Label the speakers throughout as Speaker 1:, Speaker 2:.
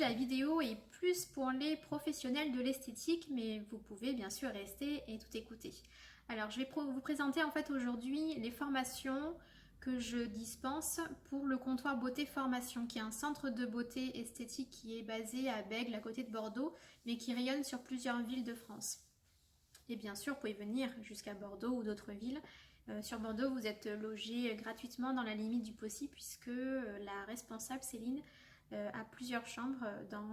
Speaker 1: la vidéo est plus pour les professionnels de l'esthétique, mais vous pouvez bien sûr rester et tout écouter. Alors je vais vous présenter en fait aujourd'hui les formations que je dispense pour le comptoir Beauté Formation, qui est un centre de beauté esthétique qui est basé à Bègles, à côté de Bordeaux, mais qui rayonne sur plusieurs villes de France. Et bien sûr, vous pouvez venir jusqu'à Bordeaux ou d'autres villes. Sur Bordeaux, vous êtes logé gratuitement dans la limite du possible, puisque la responsable Céline a plusieurs chambres dans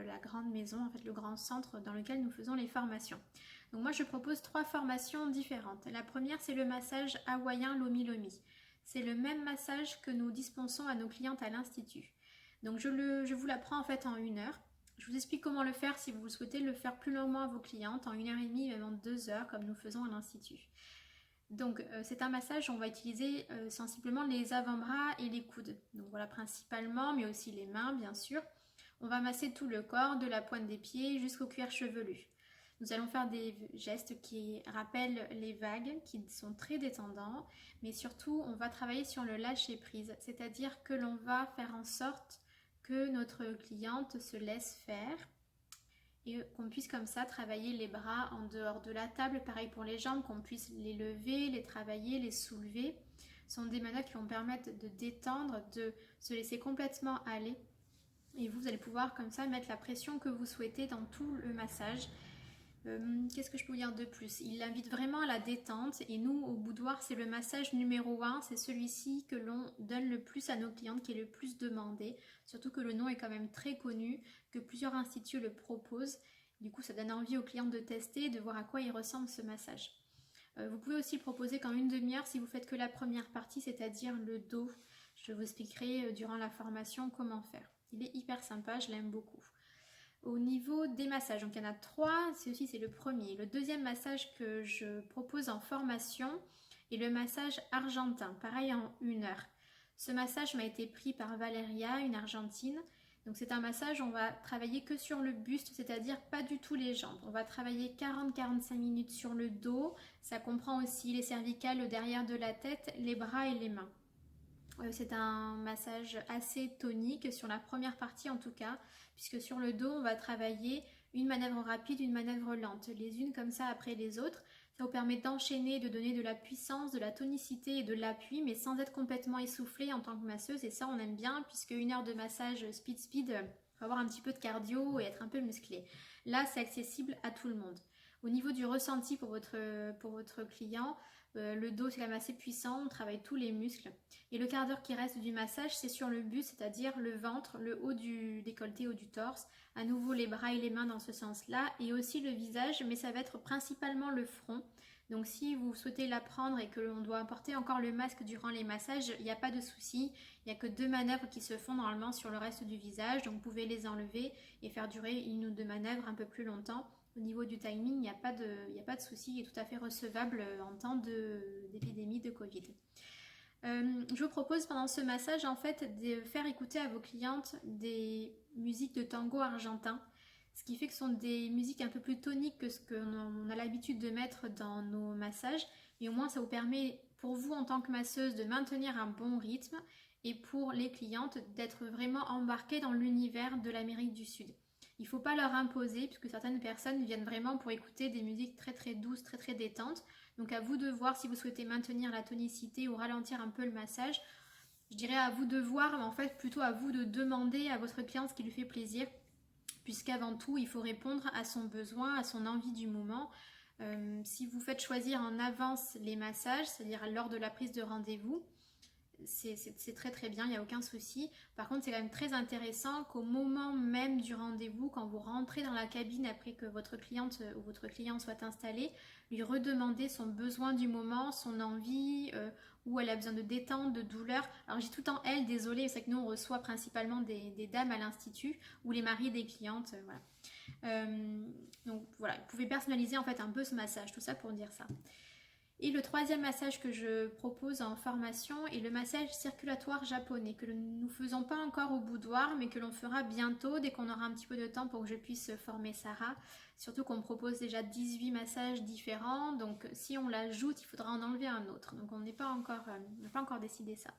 Speaker 1: la grande maison, en fait le grand centre dans lequel nous faisons les formations. Donc moi je propose 3 formations différentes. La première, c'est le massage hawaïen Lomi Lomi. C'est le même massage que nous dispensons à nos clientes à l'Institut. Donc je vous l'apprends en fait en 1 heure. Je vous explique comment le faire si vous souhaitez le faire plus longuement à vos clientes, en 1h30, même en 2 heures, comme nous faisons à l'Institut. Donc c'est un massage où on va utiliser sensiblement les avant-bras et les coudes. Donc voilà, principalement, mais aussi les mains bien sûr. On va masser tout le corps, de la pointe des pieds jusqu'au cuir chevelu. Nous allons faire des gestes qui rappellent les vagues, qui sont très détendants, mais surtout on va travailler sur le lâcher prise, c'est-à-dire que l'on va faire en sorte que notre cliente se laisse faire et qu'on puisse comme ça travailler les bras en dehors de la table, pareil pour les jambes, qu'on puisse les lever, les travailler, les soulever. Ce sont des manœuvres qui vont permettre de détendre, de se laisser complètement aller, et vous allez pouvoir comme ça mettre la pression que vous souhaitez dans tout le massage. Qu'est-ce que je peux vous dire de plus? Il invite vraiment à la détente, et nous au boudoir c'est le massage numéro 1, c'est celui-ci que l'on donne le plus à nos clientes, qui est le plus demandé, surtout que le nom est quand même très connu, que plusieurs instituts le proposent. Du coup ça donne envie aux clientes de tester, de voir à quoi il ressemble ce massage. Vous pouvez aussi le proposer qu'en 1/2 heure si vous faites que la première partie, c'est-à-dire le dos. Je vous expliquerai durant la formation comment faire. Il est hyper sympa, je l'aime beaucoup. Au niveau des massages, donc il y en a 3, c'est le premier. Le deuxième massage que je propose en formation est le massage argentin, pareil en 1 heure. Ce massage m'a été pris par Valeria, une argentine. Donc c'est un massage, on va travailler que sur le buste, c'est-à-dire pas du tout les jambes. On va travailler 40-45 minutes sur le dos, ça comprend aussi les cervicales, le derrière de la tête, les bras et les mains. C'est un massage assez tonique sur la première partie en tout cas, puisque sur le dos on va travailler une manœuvre rapide, une manœuvre lente, les unes comme ça après les autres. Ça vous permet d'enchaîner, de donner de la puissance, de la tonicité et de l'appui, mais sans être complètement essoufflé en tant que masseuse, et ça on aime bien, puisque 1 heure de massage speed, faut avoir un petit peu de cardio et être un peu musclé. Là c'est accessible à tout le monde. Au niveau du ressenti pour votre client, le dos c'est quand même assez puissant, on travaille tous les muscles. Et le quart d'heure qui reste du massage, c'est sur le buste, c'est-à-dire le ventre, le haut du décolleté, haut du torse. À nouveau les bras et les mains dans ce sens-là, et aussi le visage, mais ça va être principalement le front. Donc si vous souhaitez l'apprendre et que l'on doit porter encore le masque durant les massages, il n'y a pas de souci. Il n'y a que 2 manœuvres qui se font normalement sur le reste du visage, donc vous pouvez les enlever et faire durer 1 ou 2 manœuvres un peu plus longtemps. Au niveau du timing, il n'y a pas de souci, il est tout à fait recevable en temps d'épidémie de Covid. Je vous propose pendant ce massage en fait de faire écouter à vos clientes des musiques de tango argentin, ce qui fait que ce sont des musiques un peu plus toniques que ce qu'on a l'habitude de mettre dans nos massages, et au moins ça vous permet pour vous en tant que masseuse de maintenir un bon rythme, et pour les clientes d'être vraiment embarquées dans l'univers de l'Amérique du Sud. Il ne faut pas leur imposer, puisque certaines personnes viennent vraiment pour écouter des musiques très très douces, très très détentes. Donc à vous de voir si vous souhaitez maintenir la tonicité ou ralentir un peu le massage. Je dirais à vous de voir, mais en fait plutôt à vous de demander à votre cliente ce qui lui fait plaisir, puisqu'avant tout il faut répondre à son besoin, à son envie du moment. Si vous faites choisir en avance les massages, c'est-à-dire lors de la prise de rendez-vous, c'est très très bien, il n'y a aucun souci. Par contre c'est quand même très intéressant qu'au moment même du rendez-vous, quand vous rentrez dans la cabine après que votre cliente ou votre client soit installé, lui redemander son besoin du moment, son envie, où elle a besoin de détente, de douleur. Alors j'ai tout le temps elle, désolée, c'est que nous on reçoit principalement des dames à l'institut ou les maris des clientes, voilà. Donc voilà, vous pouvez personnaliser en fait un peu ce massage, tout ça pour dire ça. Et le troisième massage que je propose en formation est le massage circulatoire japonais, que nous ne faisons pas encore au boudoir, mais que l'on fera bientôt dès qu'on aura un petit peu de temps pour que je puisse former Sarah. Surtout qu'on me propose déjà 18 massages différents, donc si on l'ajoute, il faudra en enlever un autre. Donc on n'a pas encore décidé ça.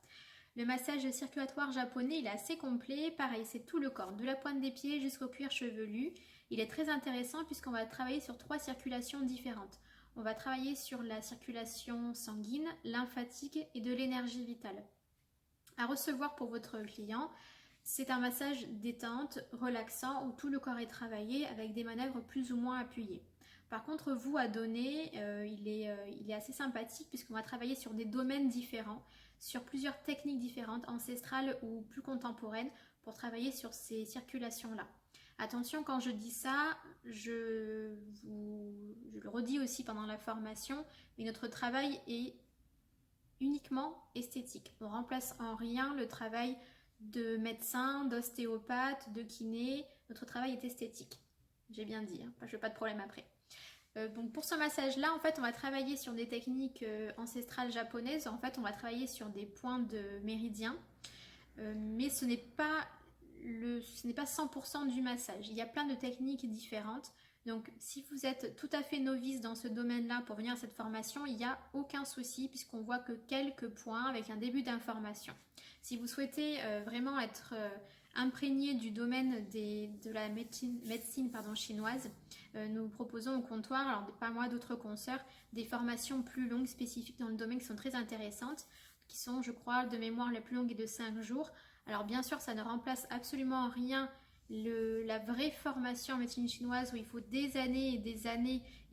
Speaker 1: Le massage circulatoire japonais, il est assez complet. Pareil, c'est tout le corps, de la pointe des pieds jusqu'au cuir chevelu. Il est très intéressant puisqu'on va travailler sur 3 circulations différentes. On va travailler sur la circulation sanguine, lymphatique et de l'énergie vitale. À recevoir pour votre client, c'est un massage détente, relaxant, où tout le corps est travaillé avec des manœuvres plus ou moins appuyées. Par contre, vous, à donner, il est assez sympathique puisqu'on va travailler sur des domaines différents, sur plusieurs techniques différentes, ancestrales ou plus contemporaines, pour travailler sur ces circulations-là. Attention, quand je dis ça, je le redis aussi pendant la formation, mais notre travail est uniquement esthétique. On remplace en rien le travail de médecin, d'ostéopathe, de kiné. Notre travail est esthétique. J'ai bien dit, hein, je veux pas de problème après. Donc pour ce massage-là, en fait, on va travailler sur des techniques ancestrales japonaises. En fait, on va travailler sur des points de méridien, mais ce n'est pas 100% du massage. Il y a plein de techniques différentes. Donc si vous êtes tout à fait novice dans ce domaine-là pour venir à cette formation, il n'y a aucun souci puisqu'on voit que quelques points avec un début d'information. Si vous souhaitez vraiment être imprégné du domaine de la médecine chinoise, nous proposons au comptoir, alors pas moi, d'autres consoeurs, des formations plus longues spécifiques dans le domaine qui sont très intéressantes, qui sont, je crois, de mémoire la plus longue est de 5 jours. Alors bien sûr, ça ne remplace absolument en rien la vraie formation en médecine chinoise où il faut des années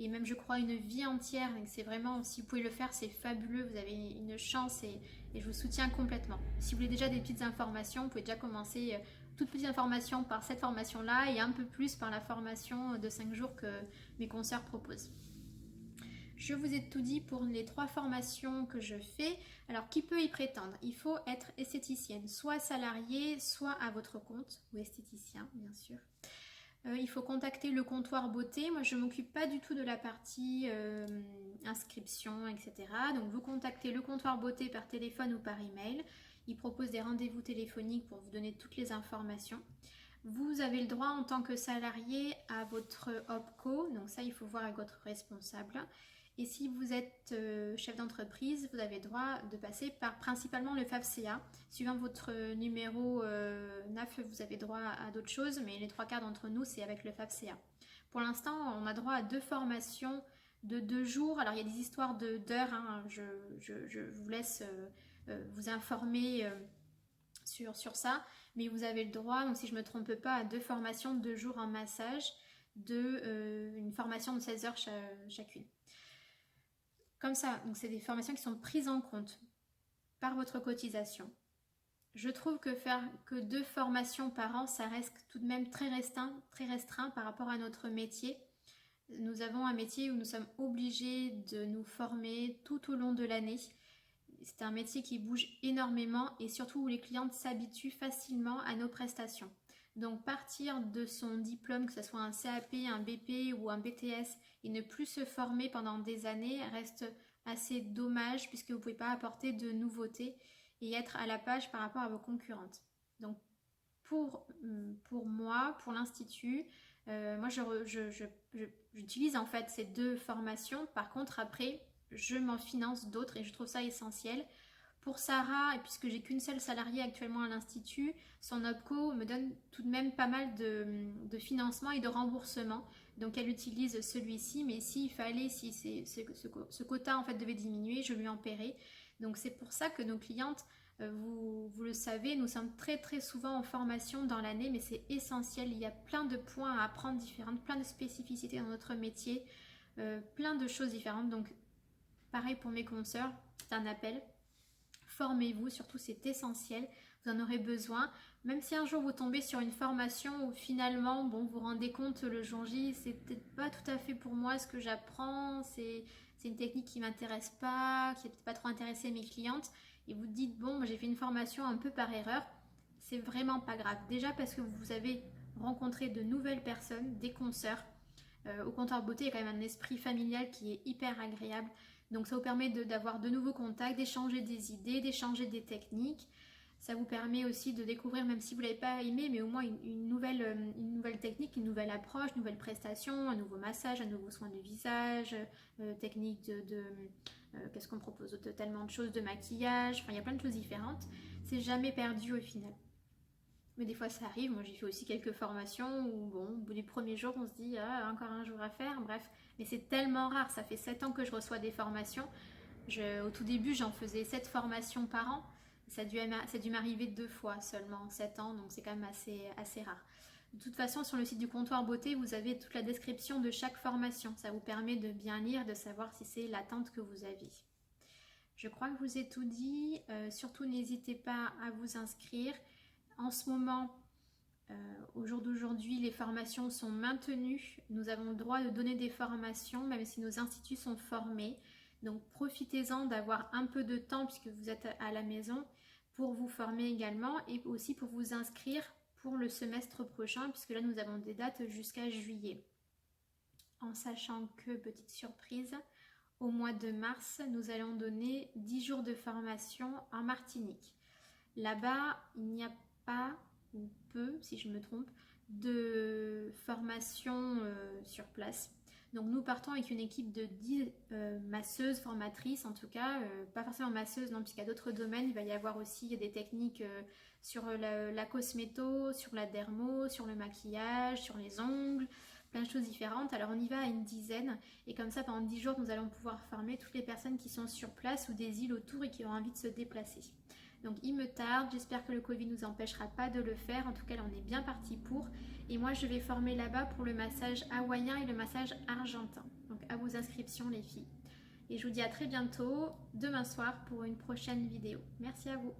Speaker 1: et même je crois une vie entière. Donc c'est vraiment, si vous pouvez le faire, c'est fabuleux, vous avez une chance et je vous soutiens complètement. Si vous voulez déjà des petites informations, vous pouvez déjà commencer toutes petites informations par cette formation-là et un peu plus par la formation de 5 jours que mes consoeurs proposent. Je vous ai tout dit pour les 3 formations que je fais. Alors, qui peut y prétendre? Il faut être esthéticienne, soit salariée, soit à votre compte, ou esthéticien, bien sûr. Il faut contacter le comptoir beauté. Moi, je ne m'occupe pas du tout de la partie inscription, etc. Donc, vous contactez le comptoir beauté par téléphone ou par email. Ils proposent des rendez-vous téléphoniques pour vous donner toutes les informations. Vous avez le droit en tant que salarié à votre OPCO. Donc ça, il faut voir avec votre responsable. Et si vous êtes chef d'entreprise, vous avez le droit de passer par principalement le FAFSA. Suivant votre numéro NAF, vous avez droit à d'autres choses, mais les 3 quarts d'entre nous, c'est avec le FAFSA. Pour l'instant, on a droit à 2 formations de 2 jours. Alors, il y a des histoires d'heures, hein. Je vous laisse vous informer sur ça. Mais vous avez le droit, donc si je ne me trompe pas, à 2 formations de 2 jours en massage, une formation de 16 heures chacune. Comme ça, donc c'est des formations qui sont prises en compte par votre cotisation. Je trouve que faire que 2 formations par an, ça reste tout de même très restreint par rapport à notre métier. Nous avons un métier où nous sommes obligés de nous former tout au long de l'année. C'est un métier qui bouge énormément et surtout où les clientes s'habituent facilement à nos prestations. Donc partir de son diplôme, que ce soit un CAP, un BP ou un BTS, et ne plus se former pendant des années reste assez dommage puisque vous ne pouvez pas apporter de nouveautés et être à la page par rapport à vos concurrentes. Donc pour moi, pour l'Institut, moi j'utilise en fait ces 2 formations. Par contre après, je m'en finance d'autres et je trouve ça essentiel. Pour Sarah, et puisque j'ai qu'une seule salariée actuellement à l'Institut, son OPCO me donne tout de même pas mal de financement et de remboursement. Donc elle utilise celui-ci, mais s'il fallait, si ce quota en fait devait diminuer, je lui en paierai. Donc c'est pour ça que nos clientes, vous le savez, nous sommes très souvent en formation dans l'année, mais c'est essentiel. Il y a plein de points à apprendre différentes, plein de spécificités dans notre métier, plein de choses différentes. Donc pareil pour mes consoeurs, c'est un appel. Formez-vous, surtout c'est essentiel, vous en aurez besoin. Même si un jour vous tombez sur une formation où finalement, vous vous rendez compte le jour J, c'est peut-être pas tout à fait pour moi ce que j'apprends, c'est une technique qui m'intéresse pas, qui n'a peut-être pas trop intéressé mes clientes, et vous dites, j'ai fait une formation un peu par erreur, c'est vraiment pas grave. Déjà parce que vous avez rencontré de nouvelles personnes, des consoeurs. Au comptoir beauté, il y a quand même un esprit familial qui est hyper agréable. Donc ça vous permet d'avoir de nouveaux contacts, d'échanger des idées, d'échanger des techniques. Ça vous permet aussi de découvrir, même si vous ne l'avez pas aimé, mais au moins une nouvelle technique, une nouvelle approche, une nouvelle prestation, un nouveau massage, un nouveau soin du visage, technique qu'est-ce qu'on propose de tellement de choses, de maquillage, enfin il y a plein de choses différentes. C'est jamais perdu au final. Mais des fois ça arrive, moi j'ai fait aussi quelques formations où bon, au bout du premier jour on se dit ah, encore un jour à faire, bref. Mais c'est tellement rare, ça fait 7 ans que je reçois des formations. Au tout début j'en faisais 7 formations par an. Ça a dû m'arriver 2 fois seulement en 7 ans, donc c'est quand même assez rare. De toute façon, sur le site du comptoir beauté, vous avez toute la description de chaque formation. Ça vous permet de bien lire, de savoir si c'est l'attente que vous avez. Je crois que je vous ai tout dit. Surtout, n'hésitez pas à vous inscrire. En ce moment, au jour d'aujourd'hui, les formations sont maintenues. Nous avons le droit de donner des formations, même si nos instituts sont formés. Donc, profitez-en d'avoir un peu de temps puisque vous êtes à la maison pour vous former également et aussi pour vous inscrire pour le semestre prochain, puisque là, nous avons des dates jusqu'à juillet. En sachant que, petite surprise, au mois de mars, nous allons donner 10 jours de formation en Martinique. Là-bas, il n'y a pas, ou peu, si je me trompe, de formation sur place. Donc nous partons avec une équipe de 10 masseuses, formatrices en tout cas, pas forcément masseuses, non, puisqu'il y a d'autres domaines, il va y avoir aussi des techniques sur la cosméto, sur la dermo, sur le maquillage, sur les ongles, plein de choses différentes. Alors on y va à une dizaine, et comme ça pendant 10 jours, nous allons pouvoir former toutes les personnes qui sont sur place ou des îles autour et qui ont envie de se déplacer. Donc il me tarde, j'espère que le Covid ne nous empêchera pas de le faire, en tout cas là on est bien parti pour. Et moi je vais former là-bas pour le massage hawaïen et le massage argentin. Donc à vos inscriptions les filles. Et je vous dis à très bientôt, demain soir pour une prochaine vidéo. Merci à vous.